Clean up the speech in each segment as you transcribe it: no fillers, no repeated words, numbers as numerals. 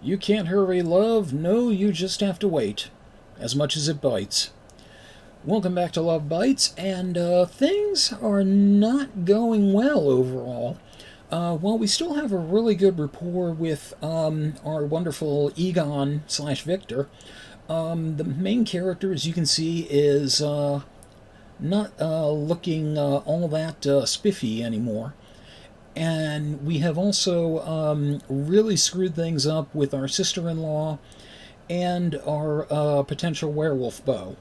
You can't hurry, love. No, you just have to wait. As much as it bites. Welcome back to Love Bites, and things are not going well overall. While we still have a really good rapport with our wonderful Egon slash Victor, the main character, as you can see, is not looking all that spiffy anymore. And we have also really screwed things up with our sister-in-law and our potential werewolf beau.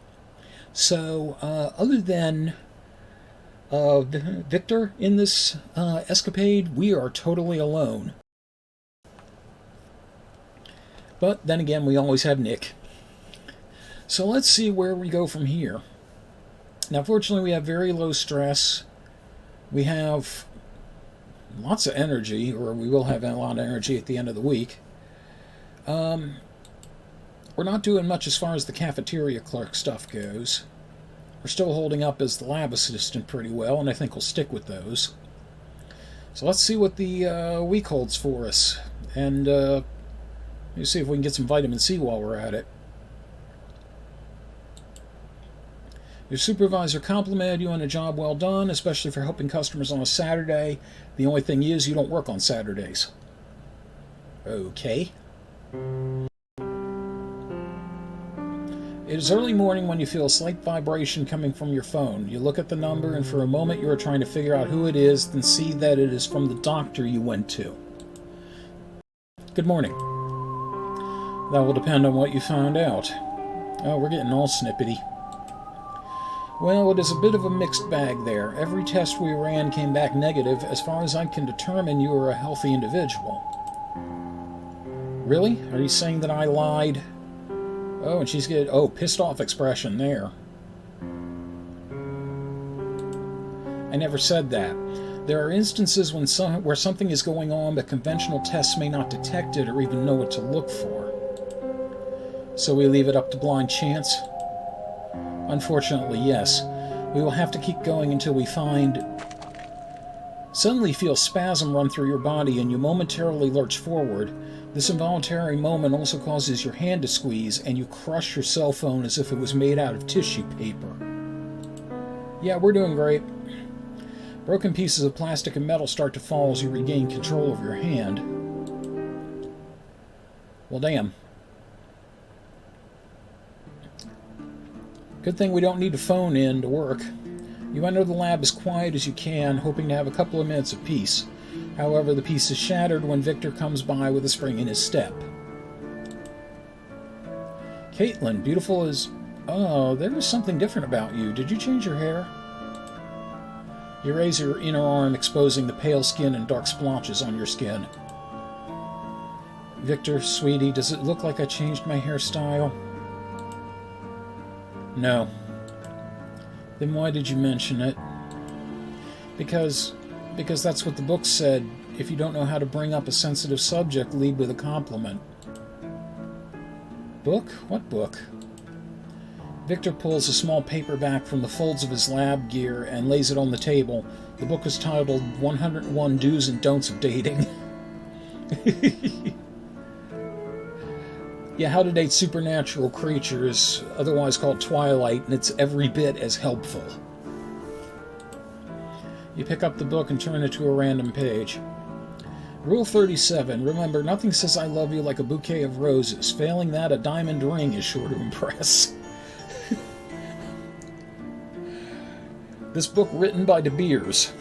So, other than Victor in this escapade, we are totally alone. But then again, we always have Nick. So let's see where we go from here. Now, fortunately, we have very low stress. We have lots of energy, or we will have a lot of energy at the end of the week. We're not doing much as far as the cafeteria clerk stuff goes. We're still holding up as the lab assistant pretty well, and I think we'll stick with those. So let's see what the week holds for us. And let's see if we can get some vitamin C while we're at it. Your supervisor complimented you on a job well done, especially for helping customers on a Saturday. The only thing is, you don't work on Saturdays. Okay. It is early morning when you feel a slight vibration coming from your phone. You look at the number, and for a moment you are trying to figure out who it is, then see that it is from the doctor you went to. Good morning. That will depend on what you found out. Oh, we're getting all snippety. Well, it is a bit of a mixed bag there. Every test we ran came back negative. As far as I can determine, you are a healthy individual. Really? Are you saying that I lied? Oh, and she's getting, pissed off expression there. I never said that. There are instances where something is going on, but conventional tests may not detect it or even know what to look for. So we leave it up to blind chance? Unfortunately, yes. We will have to keep going until we find... Suddenly feel spasm run through your body and you momentarily lurch forward. This involuntary moment also causes your hand to squeeze and you crush your cell phone as if it was made out of tissue paper. Yeah, we're doing great. Broken pieces of plastic and metal start to fall as you regain control of your hand. Well, damn. Good thing we don't need to phone in to work. You enter the lab as quiet as you can, hoping to have a couple of minutes of peace. However, the peace is shattered when Victor comes by with a spring in his step. Caitlin, beautiful as... Oh, there is something different about you. Did you change your hair? You raise your inner arm, exposing the pale skin and dark splotches on your skin. Victor, sweetie, does it look like I changed my hairstyle? No. Then why did you mention it? Because that's what the book said. If you don't know how to bring up a sensitive subject, lead with a compliment. Book? What book? Victor pulls a small paperback from the folds of his lab gear and lays it on the table. The book is titled 101 Do's and Don'ts of Dating. Yeah, How to Date Supernatural Creatures, otherwise called Twilight, and it's every bit as helpful. You pick up the book and turn it to a random page. Rule 37. Remember, nothing says I love you like a bouquet of roses. Failing that, a diamond ring is sure to impress. This book written by De Beers.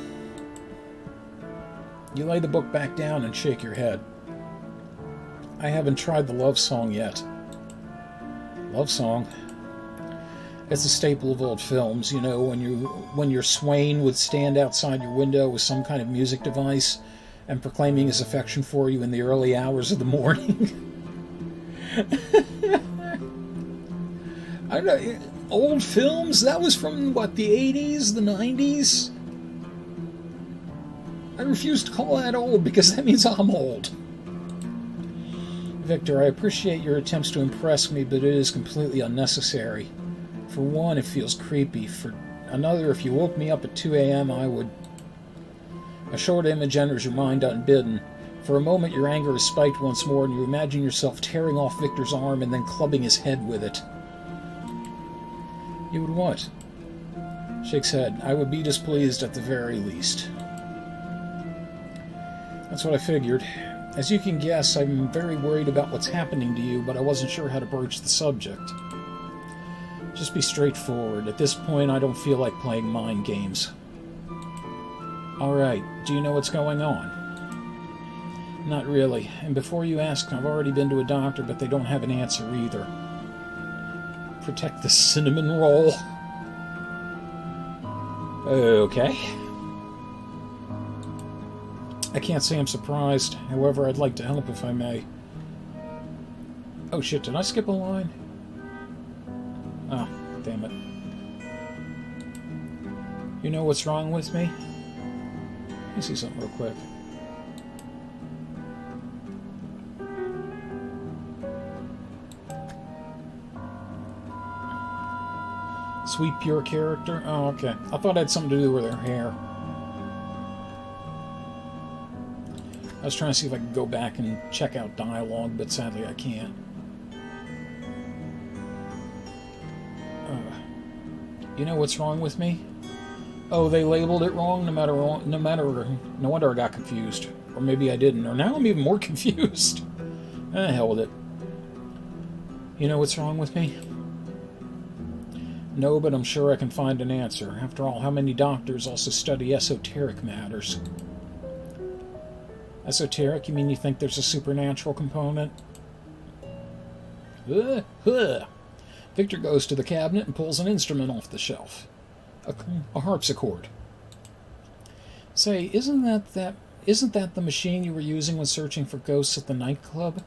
You lay the book back down and shake your head. I haven't tried the love song yet. Love song? It's a staple of old films, you know, when your swain would stand outside your window with some kind of music device and proclaiming his affection for you in the early hours of the morning. I don't know, old films? That was from, what, the 80s, the 90s? I refuse to call that old because that means I'm old. Victor, I appreciate your attempts to impress me, but it is completely unnecessary. For one, it feels creepy. For another, if you woke me up at 2 a.m., I would... A short image enters your mind unbidden. For a moment, your anger is spiked once more, and you imagine yourself tearing off Victor's arm and then clubbing his head with it. You would what? Shakes head. I would be displeased at the very least. That's what I figured. As you can guess, I'm very worried about what's happening to you, but I wasn't sure how to broach the subject. Just be straightforward. At this point, I don't feel like playing mind games. Alright, do you know what's going on? Not really. And before you ask, I've already been to a doctor, but they don't have an answer either. Protect the cinnamon roll. Okay. I can't say I'm surprised. However, I'd like to help if I may. Oh shit, did I skip a line? Ah, damn it. You know what's wrong with me? Let me see something real quick. Sweet, pure character? Oh, okay. I thought it had something to do with her hair. I was trying to see if I could go back and check out dialogue, but sadly I can't. You know what's wrong with me? Oh, they labeled it wrong? No wonder I got confused. Or maybe I didn't. Or now I'm even more confused. Hell with it. You know what's wrong with me? No, but I'm sure I can find an answer. After all, how many doctors also study esoteric matters? Esoteric? You mean you think there's a supernatural component? Victor goes to the cabinet and pulls an instrument off the shelf. A harpsichord. Say, isn't that the machine you were using when searching for ghosts at the nightclub?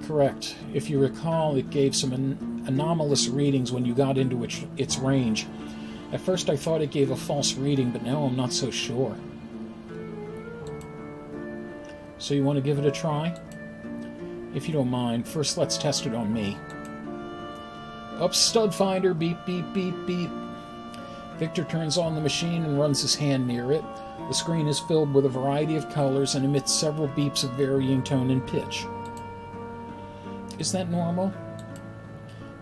Correct. If you recall, it gave some anomalous readings when you got into its range. At first I thought it gave a false reading, but now I'm not so sure. So you want to give it a try? If you don't mind, first let's test it on me. Up stud finder, beep, beep, beep, beep. Victor turns on the machine and runs his hand near it. The screen is filled with a variety of colors and emits several beeps of varying tone and pitch. Is that normal?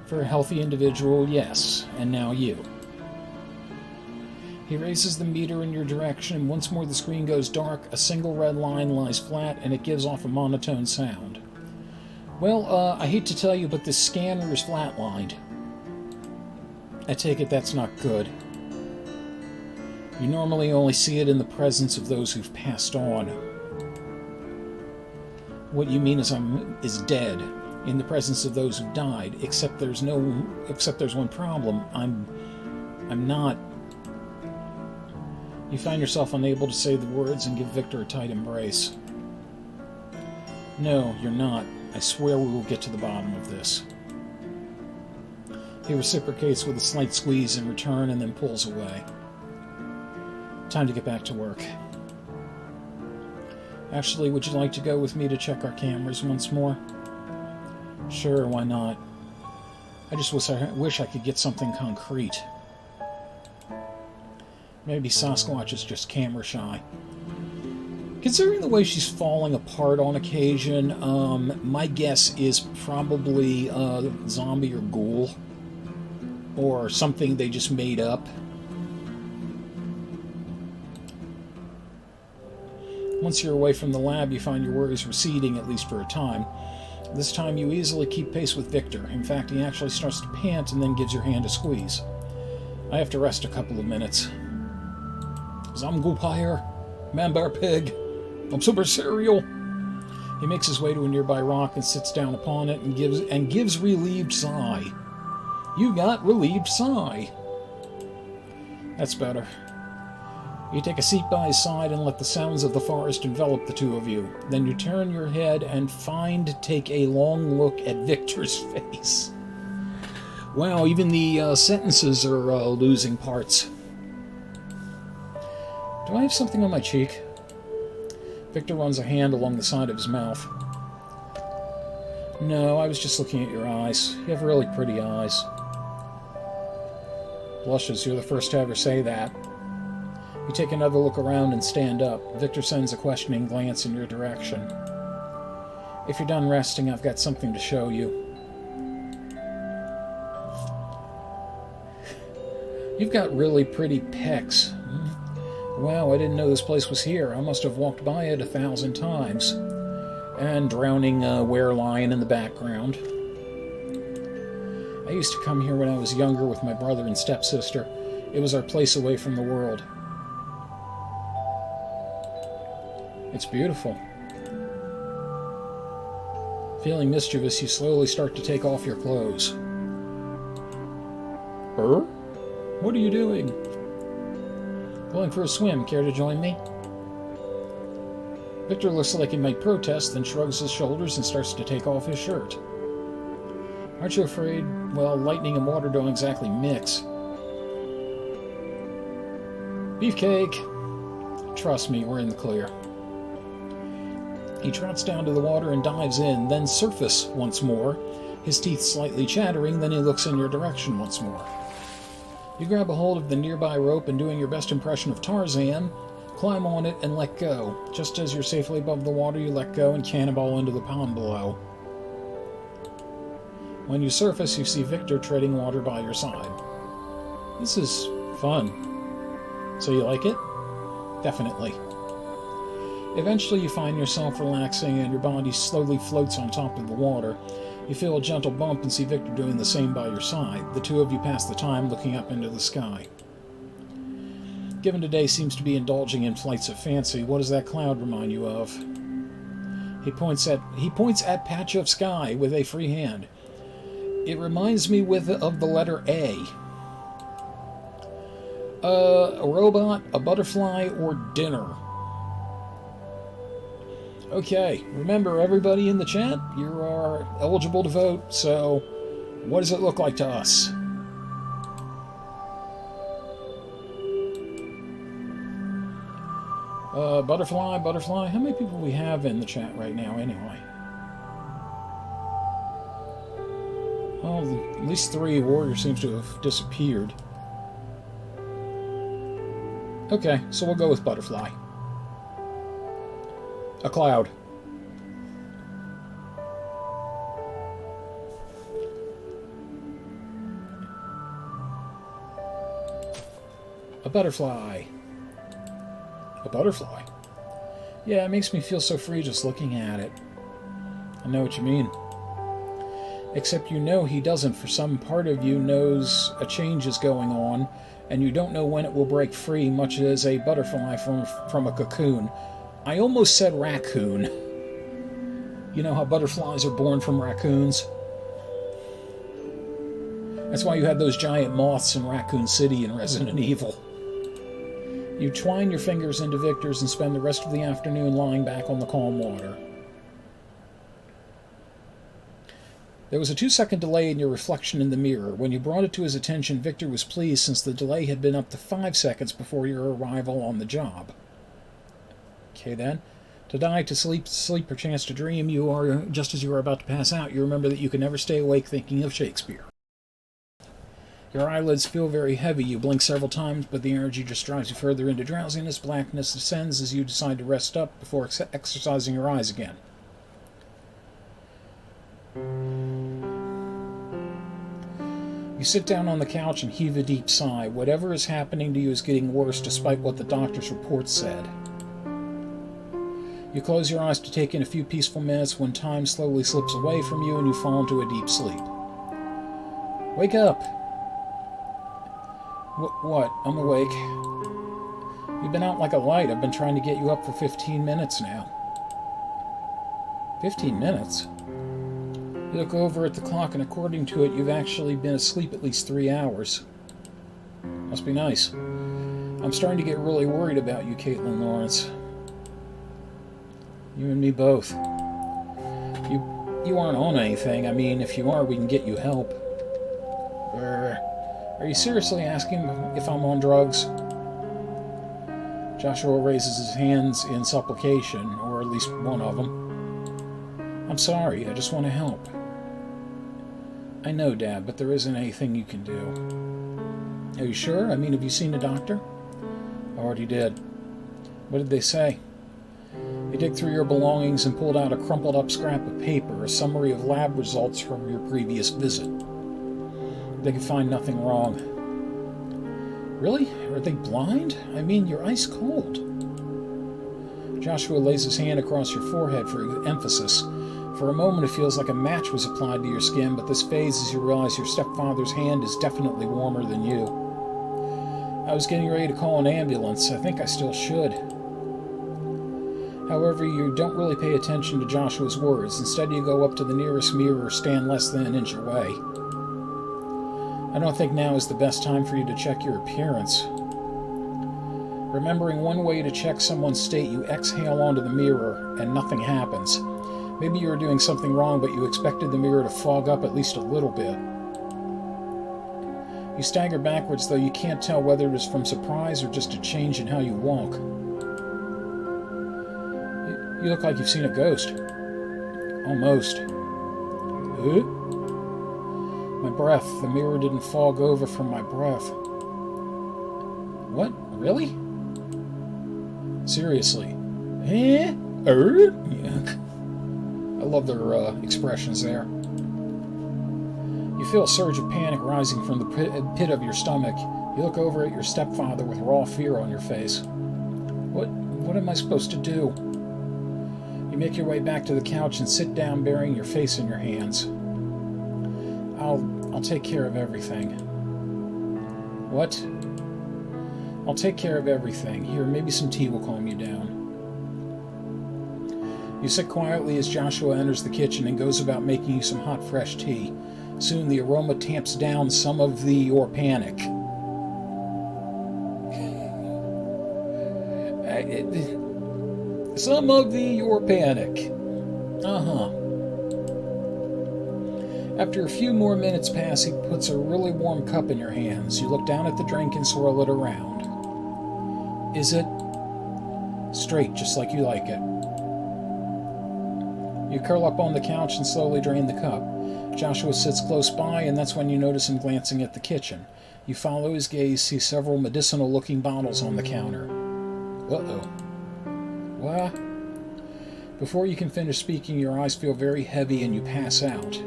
For a healthy individual, yes. And now you. He raises the meter in your direction, and once more the screen goes dark, a single red line lies flat, and it gives off a monotone sound. Well, I hate to tell you, but this scanner is flatlined. I take it that's not good. You normally only see it in the presence of those who've passed on. What you mean is dead, in the presence of those who died, except there's one problem. I'm not. You find yourself unable to say the words and give Victor a tight embrace. No, you're not. I swear we will get to the bottom of this. He reciprocates with a slight squeeze in return and then pulls away. Time to get back to work. Ashley, would you like to go with me to check our cameras once more? Sure, why not? I just wish I could get something concrete. Maybe Sasquatch is just camera shy. Considering the way she's falling apart on occasion, my guess is probably zombie or ghoul. Or something they just made up. Once you're away from the lab, you find your worries receding, at least for a time. This time you easily keep pace with Victor. In fact, he actually starts to pant and then gives your hand a squeeze. I have to rest a couple of minutes. Zamgupire, Manbar Pig, I'm Super Cereal. He makes his way to a nearby rock and sits down upon it and gives relieved sigh. You got relieved sigh. That's better. You take a seat by his side and let the sounds of the forest envelop the two of you. Then you turn your head and take a long look at Victor's face. Wow, even the sentences are losing parts. Do I have something on my cheek? Victor runs a hand along the side of his mouth. No, I was just looking at your eyes. You have really pretty eyes. Blushes, you're the first to ever say that. You take another look around and stand up. Victor sends a questioning glance in your direction. If you're done resting, I've got something to show you. You've got really pretty pecs. Wow, I didn't know this place was here. I must have walked by it 1,000 times. And drowning wereline in the background. I used to come here when I was younger with my brother and stepsister. It was our place away from the world. It's beautiful. Feeling mischievous, you slowly start to take off your clothes. Burr? What are you doing? Going for a swim. Care to join me? Victor looks like he might protest, then shrugs his shoulders and starts to take off his shirt. Aren't you afraid? Well, lightning and water don't exactly mix. Beefcake! Trust me, we're in the clear. He trots down to the water and dives in, then surface once more, his teeth slightly chattering, then he looks in your direction once more. You grab a hold of the nearby rope and, doing your best impression of Tarzan, climb on it and let go. Just as you're safely above the water, you let go and cannonball into the pond below. When you surface, you see Victor treading water by your side. This is fun. So you like it? Definitely. Eventually you find yourself relaxing and your body slowly floats on top of the water. You feel a gentle bump and see Victor doing the same by your side. The two of you pass the time looking up into the sky. Given today seems to be indulging in flights of fancy, what does that cloud remind you of? He points at patch of sky with a free hand. It reminds me of the letter A. A robot, a butterfly, or dinner. Okay, remember everybody in the chat, you are eligible to vote, so what does it look like to us? Butterfly. How many people we have in the chat right now anyway? Well, at least 3. Warrior seems to have disappeared. Okay, so we'll go with butterfly. A cloud. A butterfly. A butterfly. Yeah, it makes me feel so free just looking at it. I know what you mean. Except you know he doesn't. For some part of you knows a change is going on, and you don't know when it will break free, much as a butterfly from a cocoon. I almost said raccoon. You know how butterflies are born from raccoons? That's why you had those giant moths in Raccoon City in Resident Evil. You twine your fingers into Victor's and spend the rest of the afternoon lying back on the calm water. There was a 2-second delay in your reflection in the mirror. When you brought it to his attention, Victor was pleased since the delay had been up to 5 seconds before your arrival on the job. Okay then. To die, to sleep, or chance to dream, you are, just as you are about to pass out, you remember that you can never stay awake thinking of Shakespeare. Your eyelids feel very heavy. You blink several times, but the energy just drives you further into drowsiness. Blackness descends as you decide to rest up before exercising your eyes again. You sit down on the couch and heave a deep sigh. Whatever is happening to you is getting worse, despite what the doctor's report said. You close your eyes to take in a few peaceful minutes when time slowly slips away from you and you fall into a deep sleep. Wake up! What? I'm awake. You've been out like a light. I've been trying to get you up for 15 minutes now. 15 minutes? You look over at the clock, and according to it, you've actually been asleep at least 3 hours. Must be nice. I'm starting to get really worried about you, Caitlin Lawrence. You and me both. You aren't on anything. I mean, if you are, we can get you help. Are you seriously asking if I'm on drugs? Joshua raises his hands in supplication, or at least one of them. I'm sorry, I just want to help. I know, Dad, but there isn't anything you can do. Are you sure? I mean, have you seen a doctor? Already did. What did they say? You dig through your belongings and pulled out a crumpled up scrap of paper, a summary of lab results from your previous visit. They could find nothing wrong. Really? Are they blind? I mean, you're ice cold. Joshua lays his hand across your forehead for emphasis. For a moment it feels like a match was applied to your skin, but this fades as you realize your stepfather's hand is definitely warmer than you. I was getting ready to call an ambulance. I think I still should. However, you don't really pay attention to Joshua's words. Instead, you go up to the nearest mirror, stand less than an inch away. I don't think now is the best time for you to check your appearance. Remembering one way to check someone's state, you exhale onto the mirror, and nothing happens. Maybe you were doing something wrong, but you expected the mirror to fog up at least a little bit. You stagger backwards, though you can't tell whether it is from surprise or just a change in how you walk. You look like you've seen a ghost. Almost. Huh? My breath. The mirror didn't fog over from my breath. What? Really? Seriously. Eh? Yuck. I love their expressions there. You feel a surge of panic rising from the pit of your stomach. You look over at your stepfather with raw fear on your face. What am I supposed to do? You make your way back to the couch and sit down, burying your face in your hands. I'll take care of everything. What? I'll take care of everything. Here, maybe some tea will calm you down. You sit quietly as Joshua enters the kitchen and goes about making you some hot, fresh tea. Soon the aroma tamps down some of your panic. Some of your panic. After a few more minutes pass, he puts a really warm cup in your hands. You look down at the drink and swirl it around. Is it straight, just like you like it? You curl up on the couch and slowly drain the cup. Joshua sits close by, and that's when you notice him glancing at the kitchen. You follow his gaze, see several medicinal-looking bottles on the counter. Uh-oh. What? Before you can finish speaking, your eyes feel very heavy and you pass out.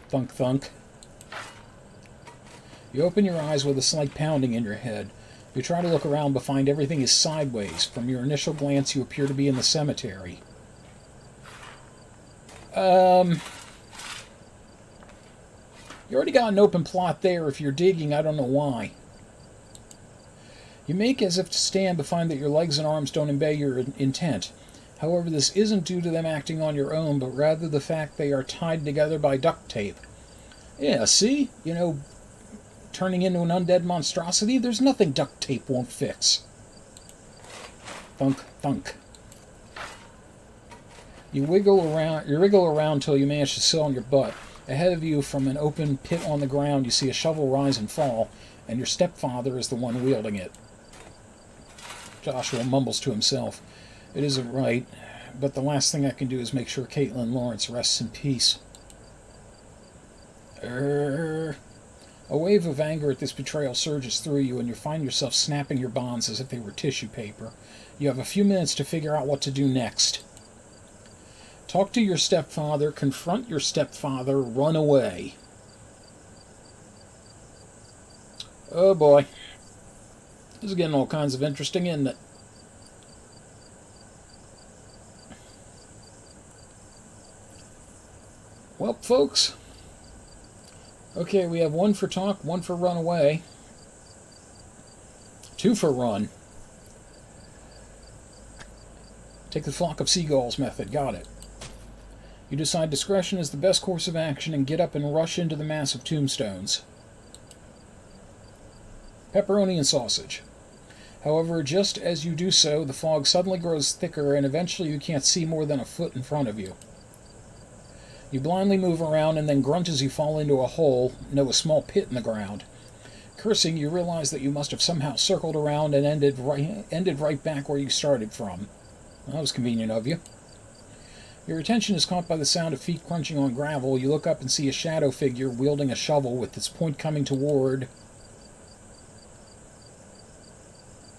Thunk, thunk. You open your eyes with a slight pounding in your head. You try to look around but find everything is sideways. From your initial glance, you appear to be in the cemetery. You already got an open plot there. If you're digging, I don't know why. You make as if to stand but find that your legs and arms don't obey your intent. However, this isn't due to them acting on your own, but rather the fact they are tied together by duct tape. Yeah, see? You know, turning into an undead monstrosity, there's nothing duct tape won't fix. Thunk, thunk. You wriggle around till you manage to sit on your butt. Ahead of you, from an open pit on the ground, you see a shovel rise and fall, and your stepfather is the one wielding it. Joshua mumbles to himself. It isn't right, but the last thing I can do is make sure Caitlin Lawrence rests in peace. A wave of anger at this betrayal surges through you, and you find yourself snapping your bonds as if they were tissue paper. You have a few minutes to figure out what to do next. Talk to your stepfather, confront your stepfather, run away. Oh boy. This is getting all kinds of interesting, isn't it? Well, folks. Okay, we have 1 for talk, 1 for run away. 2 for run. Take the flock of seagulls method. Got it. You decide discretion is the best course of action and get up and rush into the mass of tombstones. Pepperoni and sausage. However, just as you do so, the fog suddenly grows thicker and eventually you can't see more than a foot in front of you. You blindly move around and then grunt as you fall into a hole, no, a small pit in the ground. Cursing, you realize that you must have somehow circled around and ended right back where you started from. Well, that was convenient of you. Your attention is caught by the sound of feet crunching on gravel. You look up and see a shadow figure wielding a shovel with its point coming toward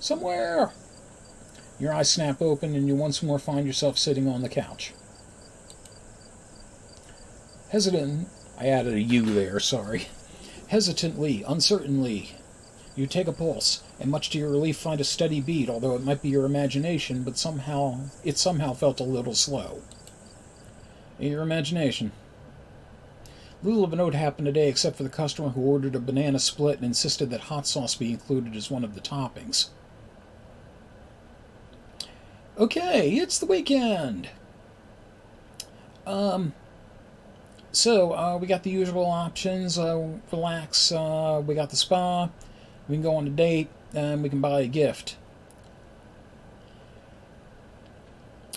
Somewhere! Your eyes snap open and you once more find yourself sitting on the couch. Hesitant, I added a U there, sorry. Hesitantly, uncertainly, you take a pulse, and much to your relief find a steady beat, although it might be your imagination, but it somehow felt a little slow. Your imagination. Little of a note happened today except for the customer who ordered a banana split and insisted that hot sauce be included as one of the toppings. Okay, it's the weekend! So, we got the usual options. Relax, we got the spa, we can go on a date, and we can buy a gift.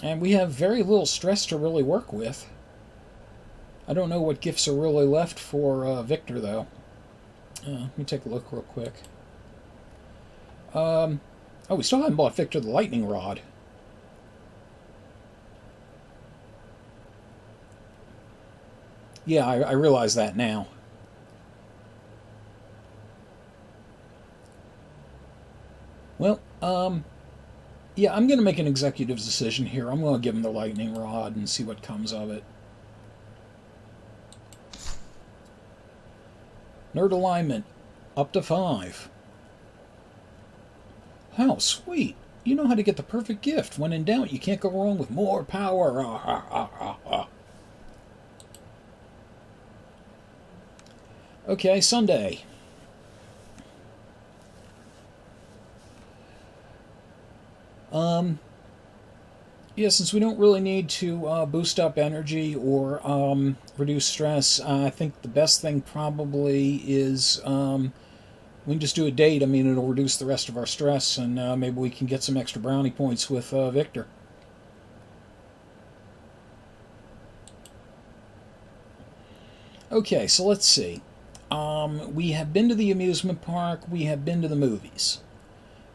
And we have very little stress to really work with. I don't know what gifts are really left for Victor, though. Let me take a look real quick. Oh, we still haven't bought Victor the lightning rod. Yeah, I realize that now. Well, yeah, I'm going to make an executive decision here. I'm going to give him the lightning rod and see what comes of it. Nerd alignment, up to 5. How sweet. You know how to get the perfect gift. When in doubt, you can't go wrong with more power. Okay, Sunday. Yeah, since we don't really need to boost up energy or reduce stress, I think the best thing probably is we can just do a date. I mean, it'll reduce the rest of our stress, and maybe we can get some extra brownie points with Victor. Okay, so let's see. We have been to the amusement park. We have been to the movies.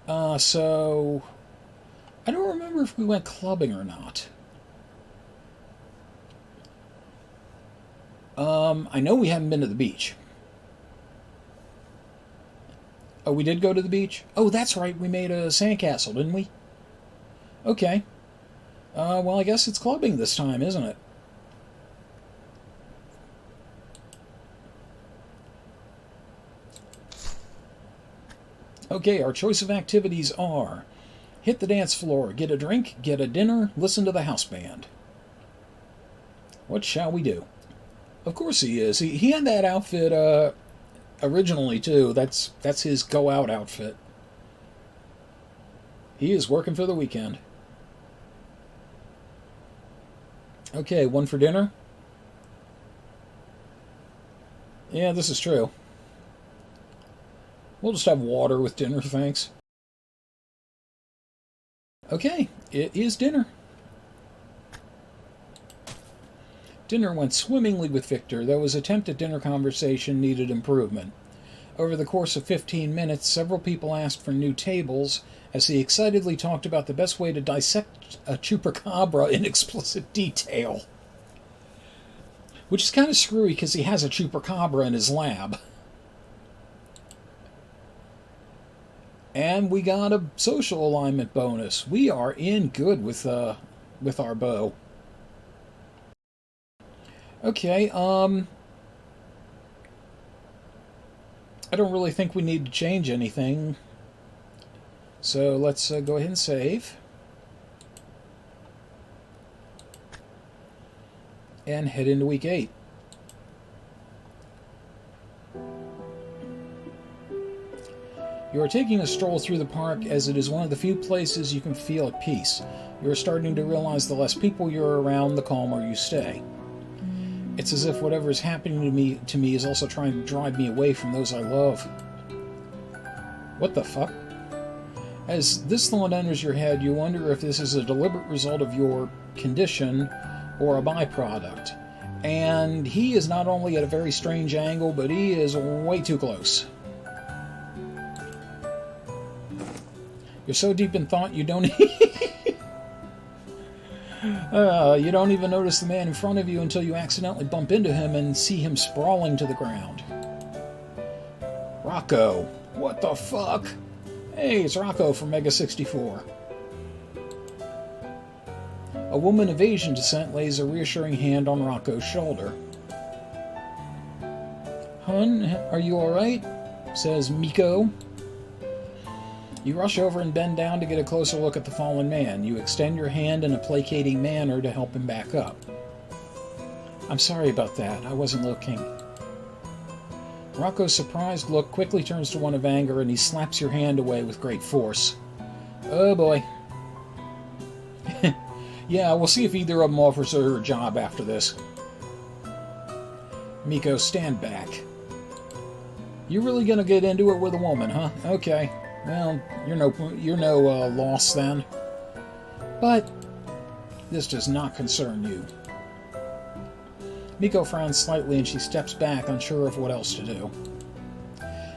So I don't remember if we went clubbing or not. I know we haven't been to the beach. Oh, we did go to the beach? Oh, that's right. We made a sandcastle, didn't we? Okay. Well, I guess it's clubbing this time, isn't it? Okay, our choice of activities are hit the dance floor, get a drink, get a dinner, listen to the house band. What shall we do? Of course he is. He had that outfit originally, too. That's his go-out outfit. He is working for the weekend. Okay, one for dinner? Yeah, this is true. We'll just have water with dinner, thanks. Okay, it is dinner. Dinner went swimmingly with Victor, though his attempt at dinner conversation needed improvement. Over the course of 15 minutes, several people asked for new tables, as he excitedly talked about the best way to dissect a chupacabra in explicit detail. Which is kind of screwy, because he has a chupacabra in his lab. And we got a social alignment bonus. We are in good with our bow. Okay, I don't really think we need to change anything. So let's go ahead and save. And head into week 8. You are taking a stroll through the park as it is one of the few places you can feel at peace. You are starting to realize the less people you're around, the calmer you stay. It's as if whatever is happening to me is also trying to drive me away from those I love. What the fuck? As this thought enters your head, you wonder if this is a deliberate result of your condition or a byproduct. And he is not only at a very strange angle, but he is way too close. You're so deep in thought you don't you don't even notice the man in front of you until you accidentally bump into him and see him sprawling to the ground. Rocco, what the fuck? Hey, it's Rocco from Mega 64. A woman of Asian descent lays a reassuring hand on Rocco's shoulder. Hun, are you alright? Says Miko. You rush over and bend down to get a closer look at the fallen man. You extend your hand in a placating manner to help him back up. I'm sorry about that. I wasn't looking. Rocco's surprised look quickly turns to one of anger, and he slaps your hand away with great force. Oh boy. Yeah, we'll see if either of them offers her a job after this. Miko, stand back. You really gonna get into it with a woman, huh? Okay. Well, you're no loss then. But this does not concern you. Miko frowns slightly and she steps back, unsure of what else to do.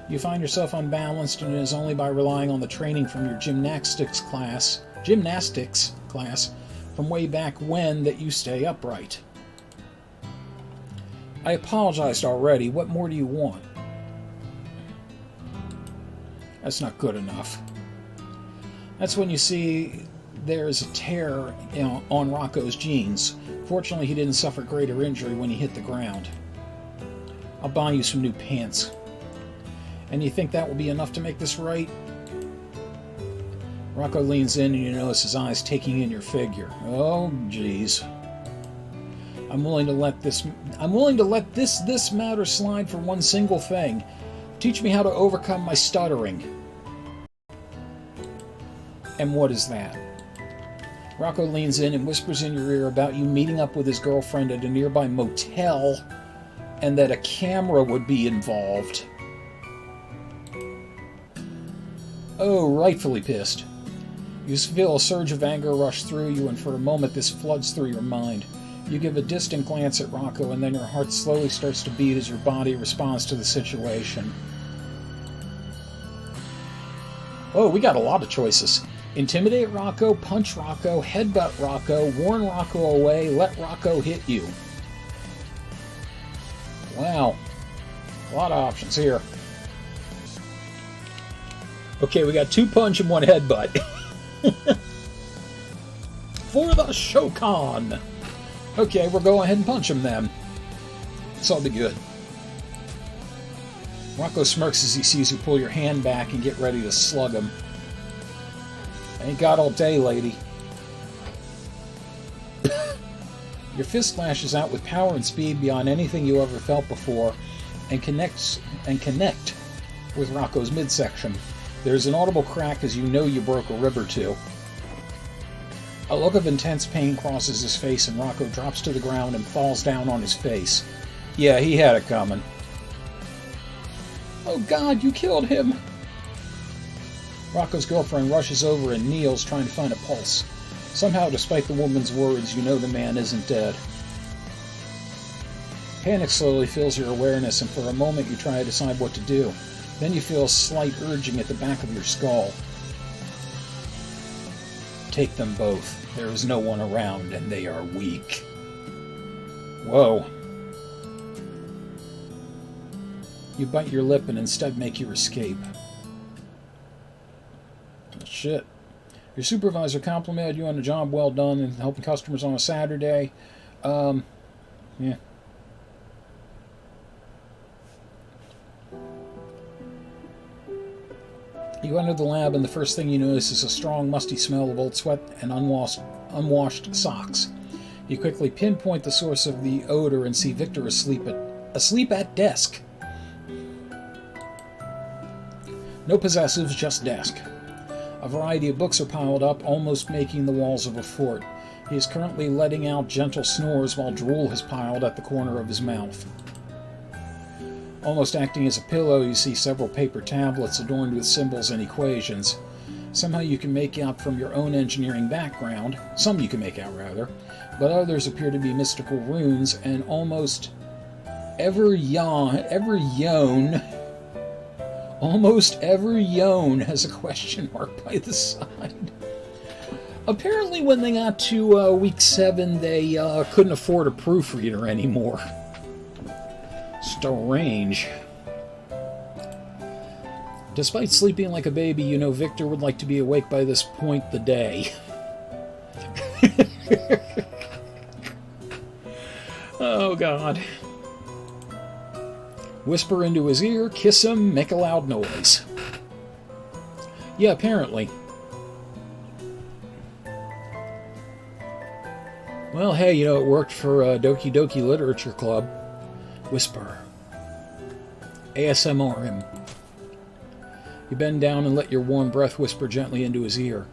You find yourself unbalanced, and it is only by relying on the training from your gymnastics class from way back when that you stay upright. I apologized already. What more do you want? That's not good enough. That's when you see there's a tear on Rocco's jeans. Fortunately, he didn't suffer greater injury when he hit the ground. I'll buy you some new pants. And you think that will be enough to make this right? Rocco leans in and you notice his eyes taking in your figure. Oh, jeez. I'm willing to let this matter slide for one single thing. Teach me how to overcome my stuttering. And what is that? Rocco leans in and whispers in your ear about you meeting up with his girlfriend at a nearby motel, and that a camera would be involved. Oh, rightfully pissed. You feel a surge of anger rush through you, and for a moment this floods through your mind. You give a distant glance at Rocco, and then your heart slowly starts to beat as your body responds to the situation. Oh, we got a lot of choices. Intimidate Rocco, punch Rocco, headbutt Rocco, warn Rocco away, let Rocco hit you. Wow. A lot of options here. Okay, we got 2 punch and 1 headbutt. For the Shokan! Okay, we'll go ahead and punch him then. This will be good. Rocco smirks as he sees you pull your hand back and get ready to slug him. Ain't got all day, lady. Your fist lashes out with power and speed beyond anything you ever felt before, and connect with Rocco's midsection. There's an audible crack as you know you broke a rib or two. A look of intense pain crosses his face, and Rocco drops to the ground and falls down on his face. Yeah, he had it coming. Oh God, you killed him! Rocco's girlfriend rushes over and kneels, trying to find a pulse. Somehow, despite the woman's words, you know the man isn't dead. Panic slowly fills your awareness, and for a moment you try to decide what to do. Then you feel a slight urging at the back of your skull. Take them both. There is no one around, and they are weak. Whoa. You bite your lip and instead make your escape. Shit. Your supervisor complimented you on a job well done and helping customers on a Saturday. Yeah. You enter the lab, and the first thing you notice is a strong, musty smell of old sweat and unwashed socks. You quickly pinpoint the source of the odor and see Victor asleep at desk. No possessives, just desk. A variety of books are piled up, almost making the walls of a fort. He is currently letting out gentle snores while drool has piled at the corner of his mouth. Almost acting as a pillow, you see several paper tablets adorned with symbols and equations. Somehow you can make out from your own engineering background, some you can make out rather, but others appear to be mystical runes, and almost every yone has a question mark by the side. Apparently when they got to week 7, they couldn't afford a proofreader anymore. Strange. Despite sleeping like a baby, you know Victor would like to be awake by this point the day. Oh, God. Whisper into his ear, kiss him, make a loud noise. Yeah, apparently. Well, hey, you know, it worked for Doki Doki Literature Club. Whisper. ASMR him. You bend down and let your warm breath whisper gently into his ear.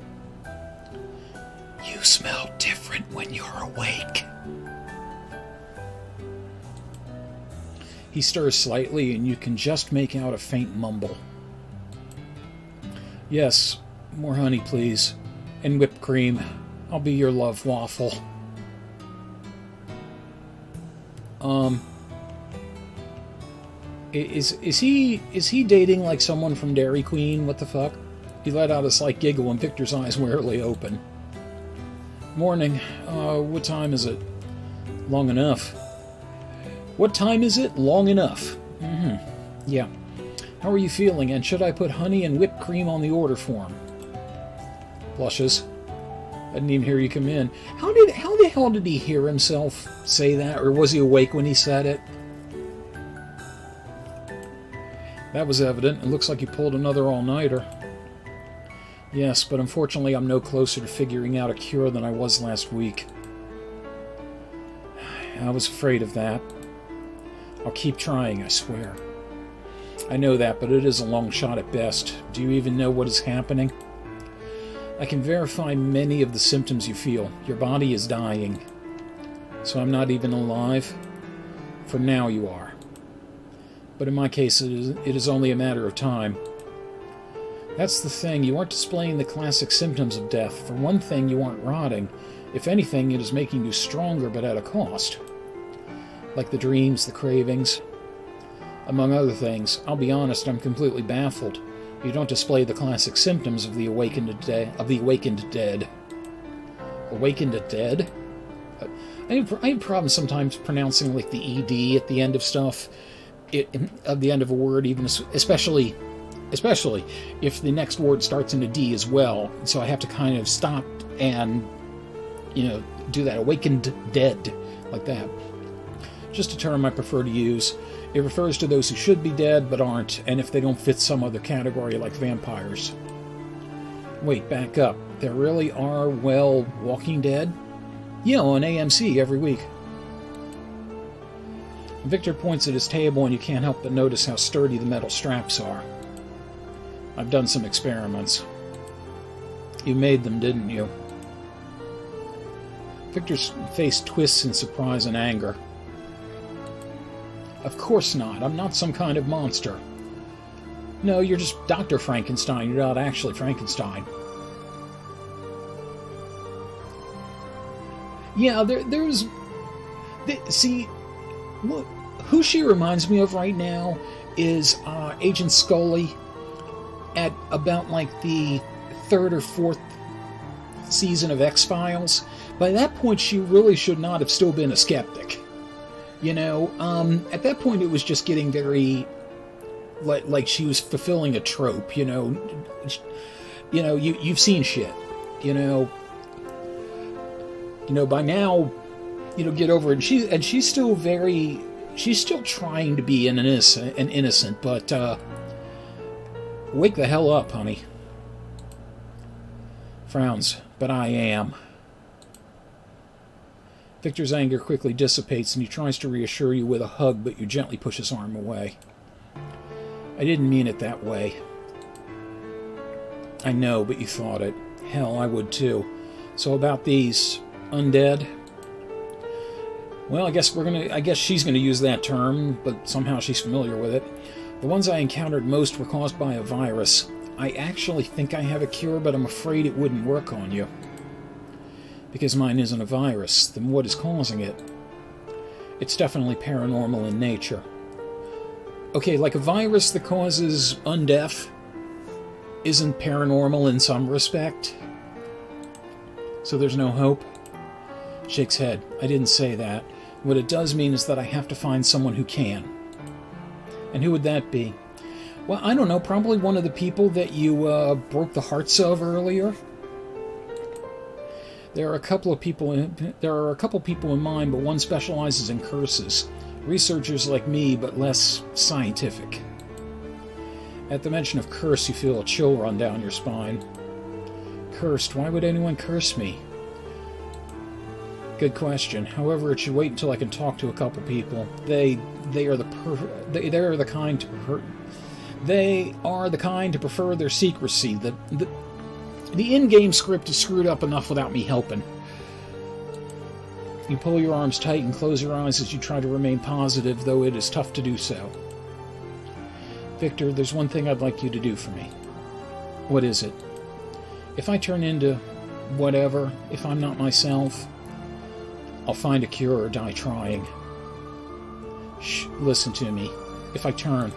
You smell different when you're awake. He stirs slightly, and you can just make out a faint mumble. Yes, more honey, please. And whipped cream. I'll be your love waffle. Is he dating like someone from Dairy Queen? What the fuck? He let out a slight giggle and Victor's eyes warily open. Morning. What time is it? Long enough. What time is it? Long enough. Yeah. How are you feeling? And should I put honey and whipped cream on the order form? Blushes. I didn't even hear you come in. How the hell did he hear himself say that? Or was he awake when he said it? That was evident. It looks like you pulled another all-nighter. Yes, but unfortunately I'm no closer to figuring out a cure than I was last week. I was afraid of that. I'll keep trying, I swear. I know that, but it is a long shot at best. Do you even know what is happening? I can verify many of the symptoms you feel. Your body is dying. So I'm not even alive? For now you are. But in my case, it is only a matter of time. That's the thing. You aren't displaying the classic symptoms of death. For one thing, you aren't rotting. If anything, it is making you stronger, but at a cost. Like the dreams, the cravings. Among other things, I'll be honest, I'm completely baffled. You don't display the classic symptoms of the awakened dead. Awakened dead? I have problems sometimes pronouncing like the ED at the end of stuff. At the end of a word, even especially if the next word starts in a D as well. So I have to kind of stop and, you know, do that. Awakened dead, like that. Just a term I prefer to use. It refers to those who should be dead but aren't, and if they don't fit some other category like vampires. Wait, back up. There really are, well, Walking Dead? Yeah, on AMC every week. Victor points at his table and you can't help but notice how sturdy the metal straps are. I've done some experiments. You made them, didn't you? Victor's face twists in surprise and anger. Of course not. I'm not some kind of monster. No, you're just Dr. Frankenstein. You're not actually Frankenstein. Yeah, there's... See, who she reminds me of right now is Agent Scully at about like the third or fourth season of X-Files. By that point, she really should not have still been a skeptic. You know, at that point it was just getting very, like she was fulfilling a trope, you know. You've seen shit, you know, by now, get over it. And she's still trying to be an innocent, but, wake the hell up, honey. Frowns, but I am. Victor's anger quickly dissipates and he tries to reassure you with a hug, but you gently push his arm away. I didn't mean it that way. I know, but you thought it. Hell, I would too. So about these undead? Well, I guess she's gonna use that term, but somehow she's familiar with it. The ones I encountered most were caused by a virus. I actually think I have a cure, but I'm afraid it wouldn't work on you. Because mine isn't a virus, then what is causing it? It's definitely paranormal in nature. Okay, like a virus that causes undeath isn't paranormal in some respect? So there's no hope? Shakes head. I didn't say that. What it does mean is that I have to find someone who can. And who would that be? Well, I don't know, probably one of the people that you broke the hearts of earlier. There are a couple people in mind, but one specializes in curses. Researchers like me, but less scientific. At the mention of curse, you feel a chill run down your spine. Cursed? Why would anyone curse me? Good question. However, it should wait until I can talk to a couple people. They are the kind to prefer their secrecy. The in-game script is screwed up enough without me helping. You pull your arms tight and close your eyes as you try to remain positive, though it is tough to do so. Victor, there's one thing I'd like you to do for me. What is it? If I turn into whatever, if I'm not myself, I'll find a cure or die trying. Shh, listen to me. If I turn,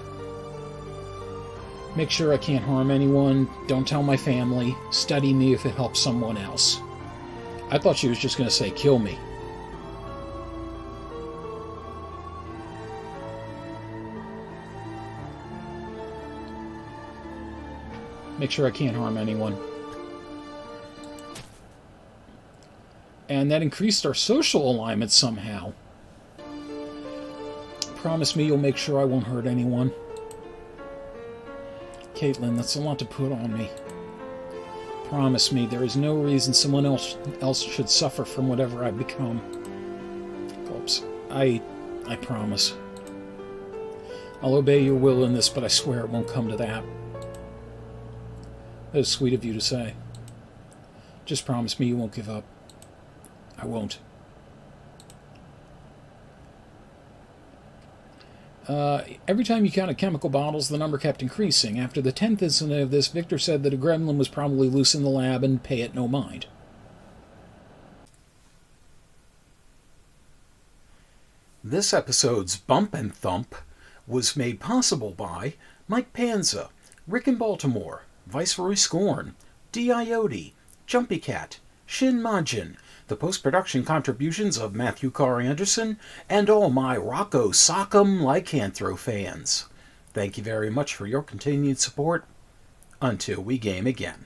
make sure I can't harm anyone, don't tell my family, study me if it helps someone else. I thought she was just going to say kill me. Make sure I can't harm anyone. And that increased our social alignment somehow. Promise me you'll make sure I won't hurt anyone. Caitlin, that's a lot to put on me. Promise me there is no reason someone else should suffer from whatever I've become. Oops. I promise. I'll obey your will in this, but I swear it won't come to that. That is sweet of you to say. Just promise me you won't give up. I won't. Every time you counted chemical bottles, the number kept increasing. After the 10th incident of this, Victor said that a gremlin was probably loose in the lab and pay it no mind. This episode's Bump and Thump was made possible by Mike Panza, Rick in Baltimore, Viceroy Scorn, Diode, Jumpy Cat, Shin Majin, the post-production contributions of Matthew Carr Anderson, and all my Rocco Sock'em Lycanthro fans. Thank you very much for your continued support. Until we game again.